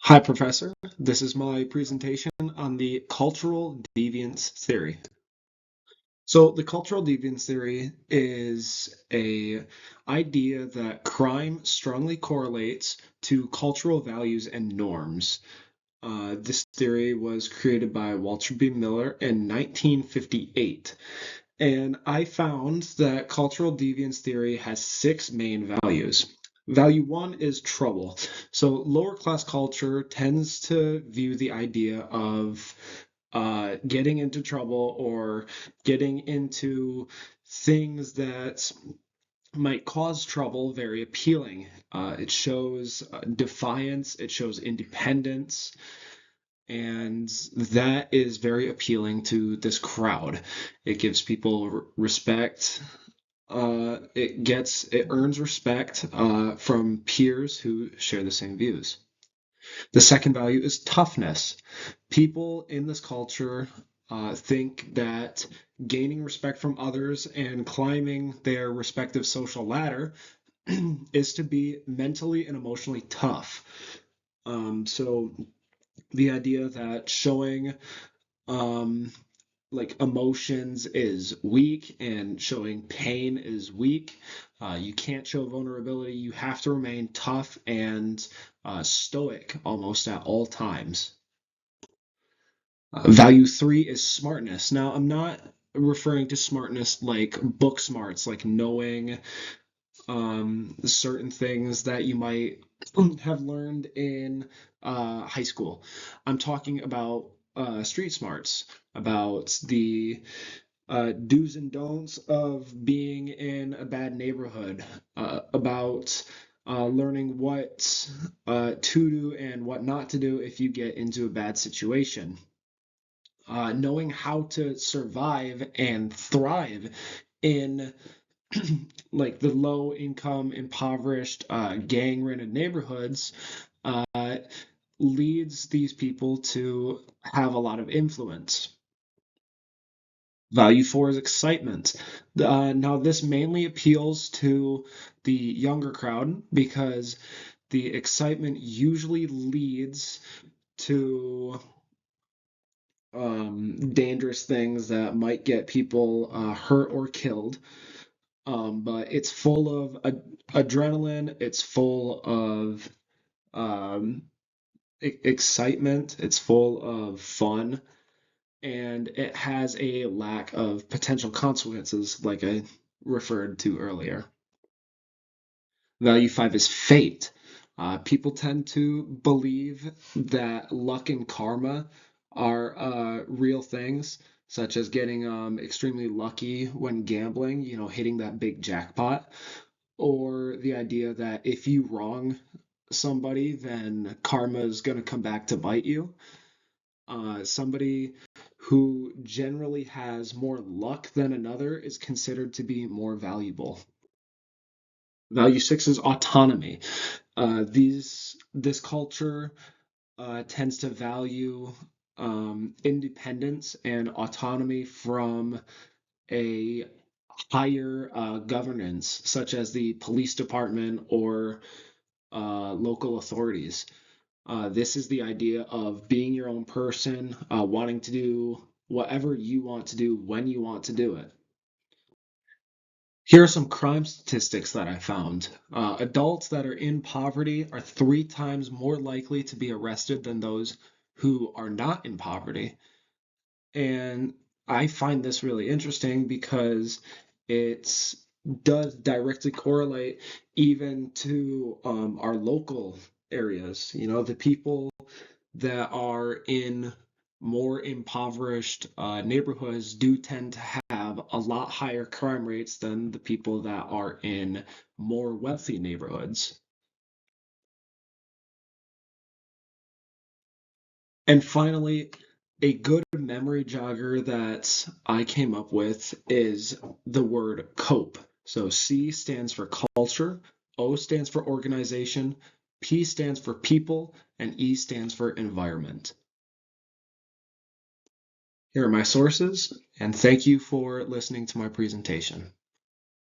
Hi, Professor. This is my presentation on the cultural deviance theory. So, the cultural deviance theory is a idea that crime strongly correlates to cultural values and norms. This theory was created by Walter B. Miller in 1958. And I found that cultural deviance theory has six main values. Value one is trouble. So, lower class culture tends to view the idea of getting into trouble or getting into things that might cause trouble very appealing. It shows defiance, it shows independence, and that is very appealing to this crowd. It gives people respect. It earns respect from peers who share the same views. The second value is toughness. People in this culture think that gaining respect from others and climbing their respective social ladder is to be mentally and emotionally tough. So the idea that showing um, like emotions is weak and showing pain is weak. You can't show vulnerability. You have to remain tough and stoic almost at all times. Value three is smartness. Now, I'm not referring to smartness like book smarts, like knowing certain things that you might have learned in high school. I'm talking about street smarts, about the do's and don'ts of being in a bad neighborhood, about learning what to do and what not to do if you get into a bad situation. Knowing how to survive and thrive in like the low income, impoverished, gang rented neighborhoods uh, leads these people to have a lot of influence. Value four is excitement. Now, this mainly appeals to the younger crowd because the excitement usually leads to dangerous things that might get people hurt or killed. But it's full of adrenaline, it's full of um, excitement, it's full of fun, and it has a lack of potential consequences, like I referred to earlier. Value five is fate. People tend to believe that luck and karma are real things, such as getting extremely lucky when gambling, hitting that big jackpot, or the idea that if you wrong somebody, then karma is going to come back to bite you. Somebody who generally has more luck than another is considered to be more valuable. Value six is autonomy. This culture tends to value independence and autonomy from a higher governance, such as the police department or local authorities. This is the idea of being your own person, wanting to do whatever you want to do when you want to do it. Here are some crime statistics that I found. Adults that are in poverty are 3 times more likely to be arrested than those who are not in poverty. And I find this really interesting because it does directly correlate even to our local areas. The people that are in more impoverished neighborhoods do tend to have a lot higher crime rates than the people that are in more wealthy neighborhoods. And finally, a good memory jogger that I came up with is the word cope. So C stands for culture, O stands for organization, P stands for people, and E stands for environment. Here are my sources, and thank you for listening to my presentation.